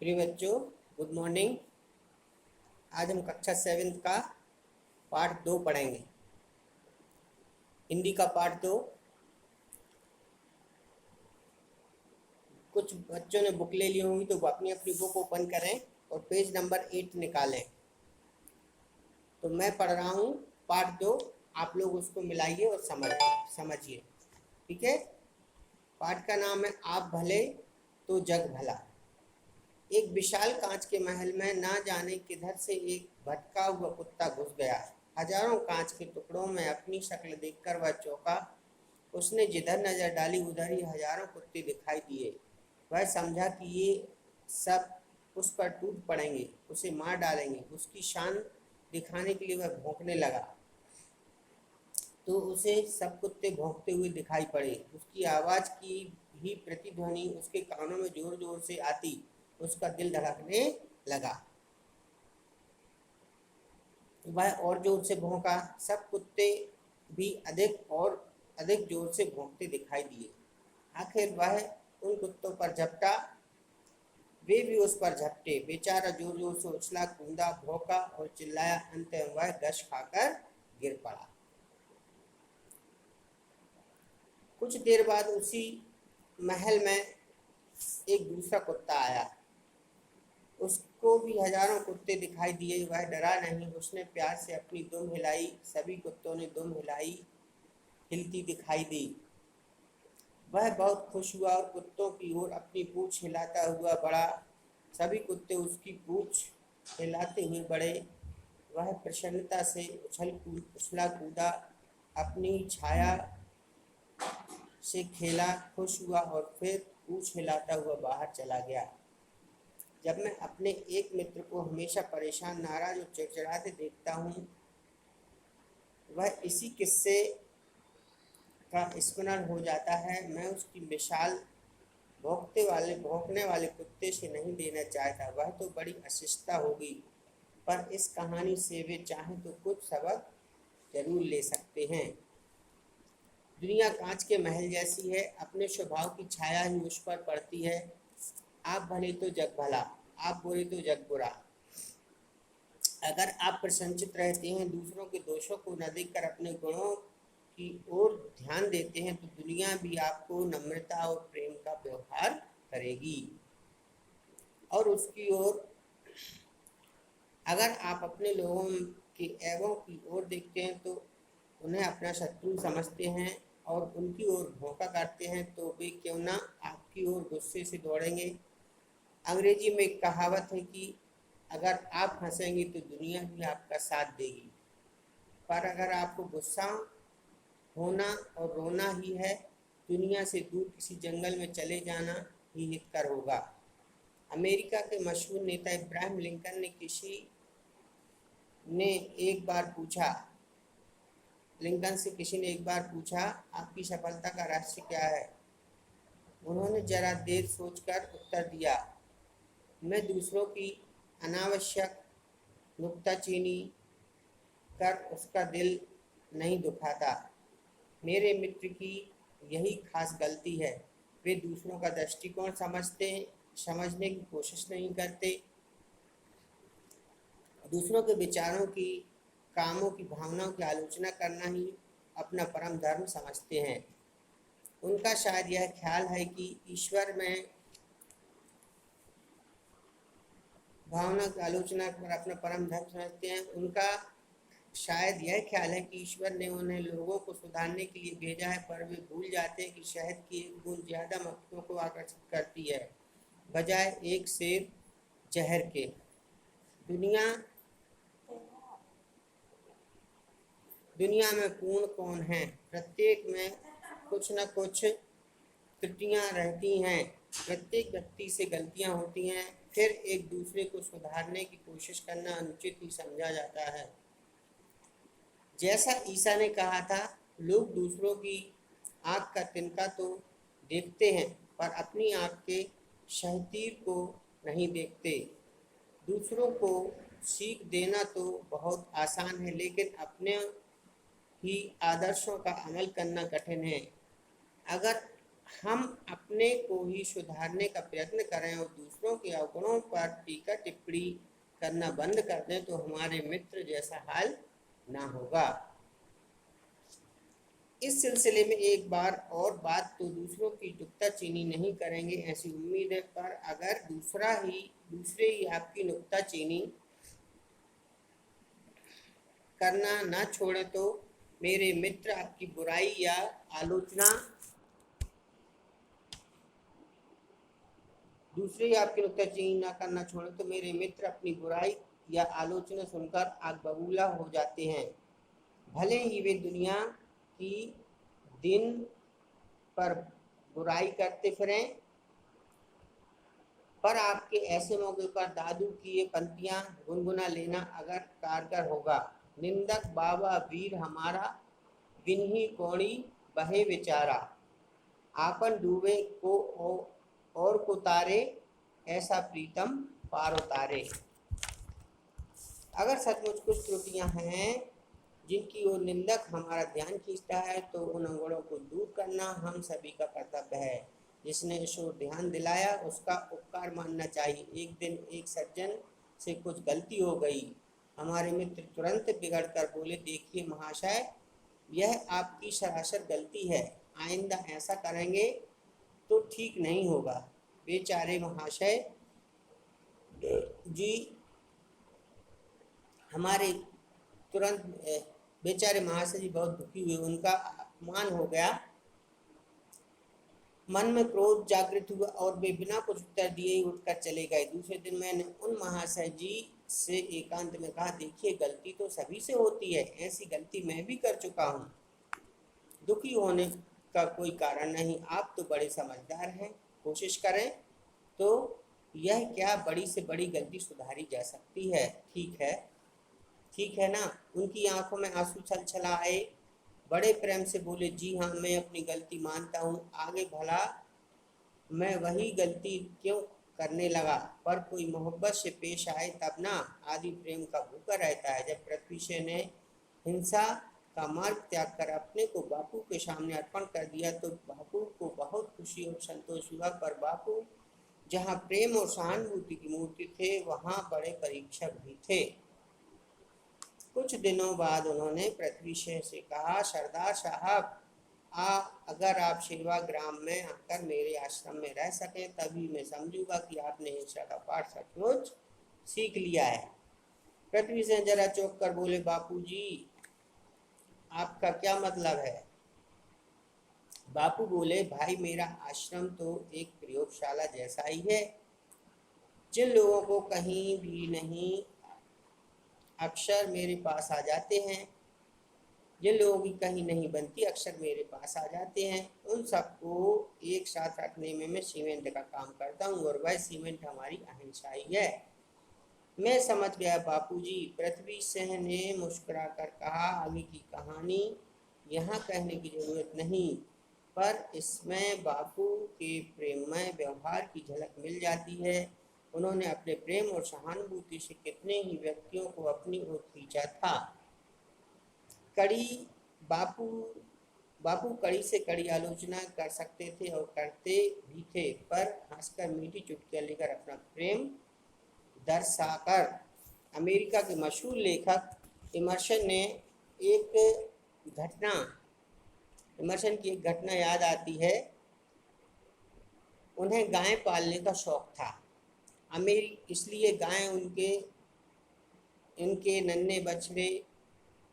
प्रिय बच्चों, good morning. आज हम कक्षा 7 का पार्ट 2 पढ़ेंगे। हिंदी का पार्ट 2। कुछ बच्चों ने बुक ले ली होंगी तो वो अपनी अपनी बुक ओपन करें और पेज नंबर 8 निकालें। तो मैं पढ़ रहा हूँ पार्ट 2, आप लोग उसको मिलाइए और समझिए। ठीक है। पार्ट का नाम है आप भले तो जग भला। एक विशाल कांच के महल में ना जाने किधर से एक भटका हुआ कुत्ता घुस गया। हजारों कांच के टुकड़ों में अपनी शक्ल देखकर वह चौंका। उसने जिधर नजर डाली उधर ही हजारों कुत्ते दिखाई दिए। वह समझा कि ये सब उस पर टूट पड़ेंगे, उसे मार डालेंगे। उसकी शान दिखाने के लिए वह भौंकने लगा तो उसे सब कुत्ते भौंकते हुए दिखाई पड़े। उसकी आवाज की ही प्रतिध्वनि उसके कानों में जोर जोर से आती। उसका दिल धड़कने लगा। वह और जोर से भौंका। सब कुत्ते भी अधिक और अधिक जोर से भौंकते दिखाई दिए। आखिर वह उन कुत्तों पर झपटा। वे भी उस पर झपटे। बेचारा जोर जोर से उछला, कूदा, भौंका और चिल्लाया। अंत में वह गश खाकर गिर पड़ा। कुछ देर बाद उसी महल में एक दूसरा कुत्ता आया। उसको भी हजारों कुत्ते दिखाई दिए। वह डरा नहीं। उसने प्यार से अपनी दुम हिलाई। सभी कुत्तों ने दुम हिलाई, हिलती दिखाई दी। वह बहुत खुश हुआ और कुत्तों की ओर अपनी पूंछ हिलाता हुआ बढ़ा। सभी कुत्ते उसकी पूंछ हिलाते हुए बढ़े। वह प्रसन्नता से उछला कूदा, अपनी छाया से खेला, खुश हुआ और फिर पूंछ हिलाता हुआ बाहर चला गया। जब मैं अपने एक मित्र को हमेशा परेशान, नाराज और चिड़चिड़ाते देखता हूँ, वह इसी किस्से का स्मरण हो जाता है। मैं उसकी मिसाल भौंकने वाले कुत्ते से नहीं देना चाहता। वह तो बड़ी अशिष्टता होगी, पर इस कहानी से वे चाहें तो कुछ सबक जरूर ले सकते हैं। दुनिया कांच के महल जैसी है। अपने स्वभाव की छाया ही उस पर पड़ती है। आप भले तो जग भला, आप बुरे तो जग बुरा। अगर आप प्रसन्नचित रहते हैं, दूसरों के दोषों को न देखकर अपने गुणों की ओर ध्यान देते हैं, तो दुनिया भी आपको नम्रता और प्रेम का व्यवहार करेगी। और उसकी ओर अगर आप अपने लोगों के ऐबों की ओर देखते हैं तो उन्हें अपना शत्रु समझते हैं और उनकी ओर भौंका काटते हैं, तो वे क्यों ना आपकी ओर गुस्से से दौड़ेंगे। अंग्रेजी में एक कहावत है कि अगर आप हंसेंगे तो दुनिया भी आपका साथ देगी, पर अगर आपको गुस्सा होना और रोना ही है, दुनिया से दूर किसी जंगल में चले जाना ही हितकर होगा। अमेरिका के मशहूर नेता इब्राहिम लिंकन से किसी ने एक बार पूछा, आपकी सफलता का रहस्य क्या है। उन्होंने जरा देर सोचकर उत्तर दिया, मैं दूसरों की अनावश्यक नुक्ताचीनी कर उसका दिल नहीं दुखाता। मेरे मित्र की यही खास गलती है। वे दूसरों का दृष्टिकोण समझने की कोशिश नहीं करते। दूसरों के विचारों की, कामों की, भावनाओं की आलोचना करना ही अपना परम धर्म समझते हैं। उनका शायद यह ख्याल है कि ईश्वर में भावना की आलोचना पर अपना परम धर्म समझते हैं। उनका शायद यह ख्याल है कि ईश्वर ने उन्हें लोगों को सुधारने के लिए भेजा है, पर वे भूल जाते हैं कि शहद की एक बूंद ज्यादा मक्खियों को आकर्षित करती है बजाय एक सेर जहर के। दुनिया में पूर्ण कौन है। प्रत्येक में कुछ न कुछ त्रुटियां रहती हैं। प्रत्येक व्यक्ति से गलतियां होती हैं, फिर एक दूसरे को सुधारने की कोशिश करना अनुचित ही समझा जाता है। जैसा ईसा ने कहा था, लोग दूसरों की आँख का तिनका तो देखते हैं, पर अपनी आँख के शहतीर को नहीं देखते। दूसरों को सीख देना तो बहुत आसान है, लेकिन अपने ही आदर्शों का अमल करना कठिन है। अगर हम अपने को ही सुधारने का प्रयत्न करें और दूसरों के अवगुणों पर टीका टिप्पणी करना बंद कर दें तो हमारे मित्र जैसा हाल ना होगा। इस सिलसिले में एक बार और बात तो दूसरों की नुक्ताचीनी नहीं करेंगे ऐसी उम्मीद है, पर अगर दूसरे ही आपकी नुक्ताचीनी करना ना छोड़े तो मेरे मित्र आपकी बुराई या आलोचना दूसरे आपकी नुक्ताचीनी ना करना छोड़े तो मेरे मित्र अपनी बुराई या आलोचना सुनकर आग बबूला हो जाते हैं। भले ही वे दुनिया की दिन पर बुराई करते फिरें, पर आपके ऐसे मौके पर दादू की ये पंक्तियां गुनगुना लेना अगर कारगर होगा। निंदक बाबा वीर हमारा, बिन्ही कोणी बहे बेचारा, आपन डूबे को और को तारे, ऐसा प्रीतम पार उतारे। अगर सचमुच कुछ त्रुटियां हैं जिनकी ओर निंदक हमारा ध्यान खींचता है तो उन अवगुणों को दूर करना हम सभी का कर्तव्य है। जिसने इस ओर ध्यान दिलाया उसका उपकार मानना चाहिए। एक दिन एक सज्जन से कुछ गलती हो गई। हमारे मित्र तुरंत बिगड़ कर बोले, देखिए महाशय, यह आपकी सरासर गलती है, आइंदा ऐसा करेंगे तो ठीक नहीं होगा। बेचारे महाशय जी हमारे तुरंत बेचारे महाशय जी बहुत दुखी हुए, उनका अपमान हो गया, मन में क्रोध जागृत हुआ और वे बिना कुछ उत्तर दिए ही उठकर चले गए। दूसरे दिन मैंने उन महाशय जी से एकांत में कहा, देखिए गलती तो सभी से होती है, ऐसी गलती मैं भी कर चुका हूँ, दुखी होने का कोई कारण नहीं। आप तो बड़े समझदार हैं, कोशिश करें तो यह क्या बड़ी से बड़ी गलती सुधारी जा सकती है। ठीक है ना। उनकी आंखों में आंसू छलछला आए, बड़े प्रेम से बोले, जी हाँ, मैं अपनी गलती मानता हूँ, आगे भला मैं वही गलती क्यों करने लगा, पर कोई मोहब्बत से पेश आए तब ना। आदि प्रेम का भूखा रहता है। जब पृथ्वी से ने हिंसा का मार्ग त्याग कर अपने को बापू के सामने अर्पण कर दिया तो बापू को बहुत खुशी और संतोष हुआ, पर बापू जहाँ प्रेम और सहानुभूति की मूर्ति थे वहाँ बड़े परीक्षक भी थे। कुछ दिनों बाद उन्होंने पृथ्वी से कहा, सरदार साहब, अगर आप शिलवा ग्राम में आकर मेरे आश्रम में रह सकें तभी मैं समझूंगा कि आपने हिंसा का पाठ सचमुच सीख लिया है। पृथ्वी से जरा चौंक कर बोले, बापू जी आपका क्या मतलब है। बापू बोले, भाई मेरा आश्रम तो एक प्रयोगशाला जैसा ही है। जिन लोगों को कहीं भी नहीं अक्सर मेरे पास आ जाते हैं, जिन लोगों की कहीं नहीं बनती अक्सर मेरे पास आ जाते हैं, उन सबको एक साथ रखने में मैं सीमेंट का काम करता हूँ और वह सीमेंट हमारी अहिंसा ही है। मैं समझ गया बापूजी। पृथ्वी सिंह ने मुस्कुराकर कहा, आगे की कहानी यहाँ कहने की जरूरत नहीं, पर इसमें बापू के प्रेममय व्यवहार की झलक मिल जाती है। उन्होंने अपने प्रेम और सहानुभूति से कितने ही व्यक्तियों को अपनी ओर खींचा था। बापू कड़ी से कड़ी आलोचना कर सकते थे और करते भी थे, पर हंसकर मीठी चुटकियां लेकर अपना प्रेम दर्शाकर। अमेरिका के मशहूर लेखक इमर्सन की एक घटना याद आती है। उन्हें गाय पालने का शौक था, इसलिए गाय इनके नन्हे बछड़े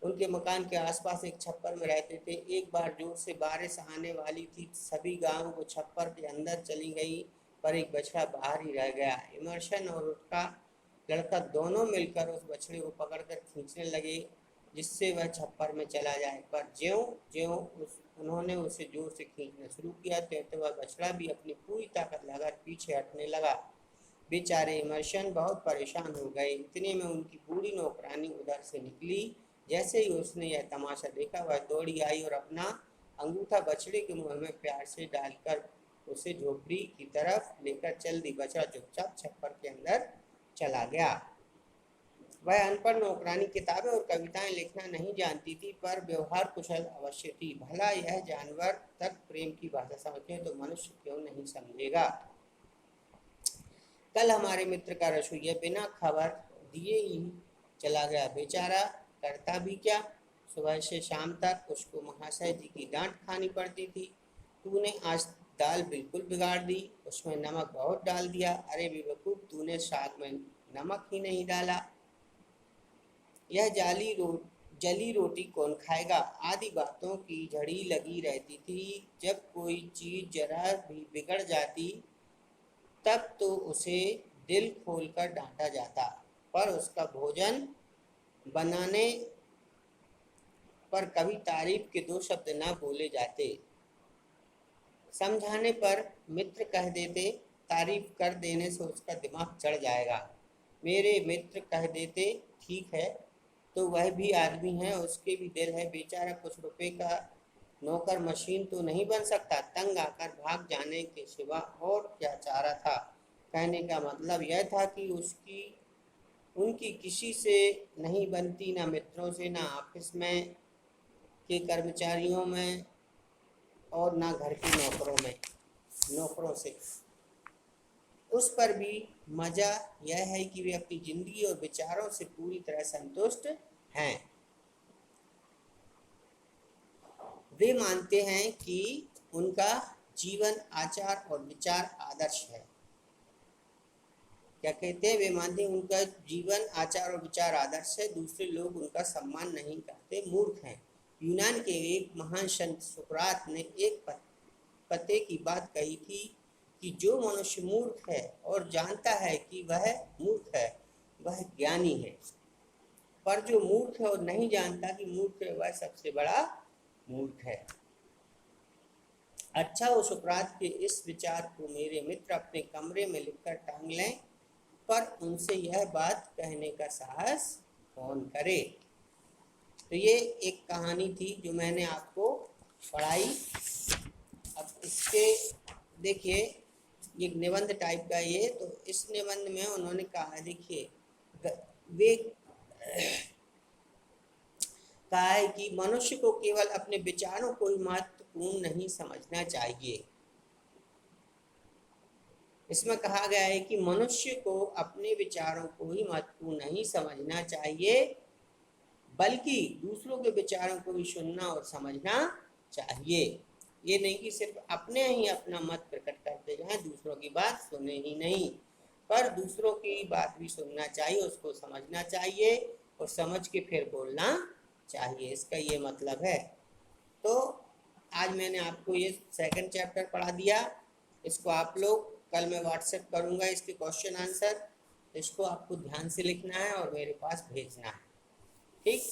उनके मकान के आसपास एक छप्पर में रहते थे। एक बार जोर से बारिश आने वाली थी, सभी गायों को छप्पर के अंदर चली गई, पर एक बछड़ा बाहर ही रह गया। इमर्सन और उसका लड़का दोनों मिलकर उस बछड़े को पकड़कर खींचने लगे जिससे वह छप्पर में चला जाए, पर ज्यों उन्होंने उसे जोर से खींचना शुरू किया तो वह बछड़ा भी अपनी पूरी ताकत लगाकर पीछे हटने लगा। बेचारे इमर्सन बहुत परेशान हो गए। इतने में उनकी बूढ़ी नौकरानी उधर से निकली। जैसे ही उसने यह तमाशा देखा वह दौड़ी आई और अपना अंगूठा बछड़े के मुंह में प्यार से डालकर उसे झोपड़ी की तरफ लेकर चल दी। बछड़ा चुपचाप छप्पर के अंदर चला गया। वह अनपढ़ नौकरानी किताबें और कविताएं लिखना नहीं जानती थी, पर व्यवहार कुशल अवश्य थी। भला यह जानवर तक प्रेम की भाषा समझे तो मनुष्य क्यों नहीं समझेगा। कल हमारे मित्र का रसोइया बिना खबर दिए ही चला गया, बेचारा करता भी क्या। सुबह से शाम तक उसको महाशय जी की डांट खानी पड़ती थी। तूने आज दाल बिल्कुल बिगाड़ दी, उसमें नमक बहुत डाल दिया। अरे बेवकूफ, तूने साग में नमक ही नहीं डाला। यह जली रोटी कौन खाएगा, आदि बातों की झड़ी लगी रहती थी। जब कोई चीज जरा भी बिगड़ जाती तब तो उसे दिल खोलकर डांटा जाता, पर उसका भोजन बनाने पर कभी तारीफ के दो शब्द न बोले जाते। समझाने पर मित्र कह देते, तारीफ कर देने से उसका दिमाग चढ़ जाएगा। मेरे मित्र कह देते, ठीक है, तो वह भी आदमी है, उसके भी दिल है, बेचारा कुछ रुपए का नौकर मशीन तो नहीं बन सकता। तंग आकर भाग जाने के सिवा और क्या चारा था। कहने का मतलब यह था कि उनकी किसी से नहीं बनती, ना मित्रों से, ना ऑफिस में के कर्मचारियों में, और ना घर के नौकरों से। उस पर भी मजा यह है कि वे अपनी जिंदगी और विचारों से पूरी तरह संतुष्ट हैं। वे मानते हैं कि उनका जीवन आचार और विचार आदर्श है। क्या कहते हैं? वे मानते हैं उनका जीवन आचार और विचार आदर्श है, दूसरे लोग उनका सम्मान नहीं करते, मूर्ख हैं। यूनान के एक महान संत सुकरात ने एक पते की बात कही थी कि जो मनुष्य मूर्ख है और जानता है कि वह मूर्ख है, वह ज्ञानी है, पर जो मूर्ख है और नहीं जानता कि मूर्ख है, वह सबसे बड़ा मूर्ख है। अच्छा हो सुकरात के इस विचार को मेरे मित्र अपने कमरे में लिखकर टांग लें, पर उनसे यह बात कहने का साहस कौन करे। तो ये एक कहानी थी जो मैंने आपको पढ़ाई। अब इसके देखिए, ये निबंध टाइप का ये, तो इस निबंध में उन्होंने कहा, देखिए वे कहा है कि मनुष्य को केवल अपने विचारों को ही महत्वपूर्ण नहीं समझना चाहिए। इसमें कहा गया है कि मनुष्य को अपने विचारों को ही महत्वपूर्ण नहीं समझना चाहिए, बल्कि दूसरों के विचारों को भी सुनना और समझना चाहिए। ये नहीं कि सिर्फ अपने ही अपना मत प्रकट करते जाएं, दूसरों की बात सुने ही नहीं, पर दूसरों की बात भी सुनना चाहिए, उसको समझना चाहिए और समझ के फिर बोलना चाहिए। इसका ये मतलब है। तो आज मैंने आपको ये सेकंड चैप्टर पढ़ा दिया। इसको आप लोग कल मैं व्हाट्सएप करूँगा इसके क्वेश्चन आंसर, इसको आपको ध्यान से लिखना है और मेरे पास भेजना है। ठीक।